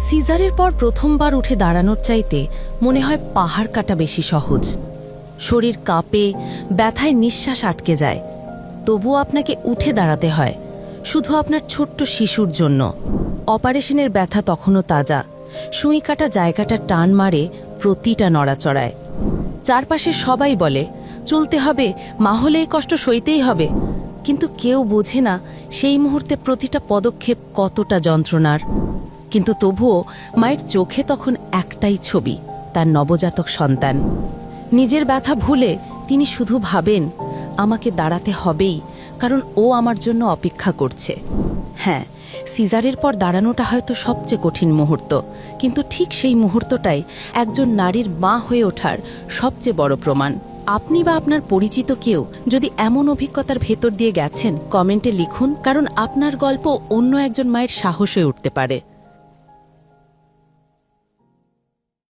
সিজারের পর প্রথমবার উঠে দাঁড়ানোর চাইতে মনে হয় পাহাড় কাটা বেশি সহজ। শরীর কাঁপে, ব্যথায় নিঃশ্বাস আটকে যায়, তবুও আপনাকে উঠে দাঁড়াতে হয়, শুধু আপনার ছোট্ট শিশুর জন্য। অপারেশনের ব্যথা তখনও তাজা, সুই কাটা জায়গাটা টান মারে প্রতিটা নড়াচড়ায়। চারপাশে সবাই বলে চলতে হবে, মা হলে এই কষ্ট সইতেই হবে, কিন্তু কেউ বোঝে না সেই মুহূর্তে প্রতিটা পদক্ষেপ কতটা যন্ত্রণার। কিন্তু তবুও মায়ের চোখে তখন একটাই ছবি, তার নবজাতক সন্তান। নিজের ব্যথা ভুলে তিনি শুধু ভাবেন আমাকে দাঁড়াতে হবেই, কারণ ও আমার জন্য অপেক্ষা করছে। হ্যাঁ, সিজারের পর দাঁড়ানোটা হয়তো সবচেয়ে কঠিন মুহূর্ত, কিন্তু ঠিক সেই মুহূর্তটাই একজন নারীর মা হয়ে ওঠার সবচেয়ে বড় প্রমাণ। আপনি বা আপনার পরিচিত কেউ যদি এমন অভিজ্ঞতার ভেতর দিয়ে গেছেন, কমেন্টে লিখুন, কারণ আপনার গল্প অন্য একজন মায়ের সাহস হয়ে উঠতে পারে।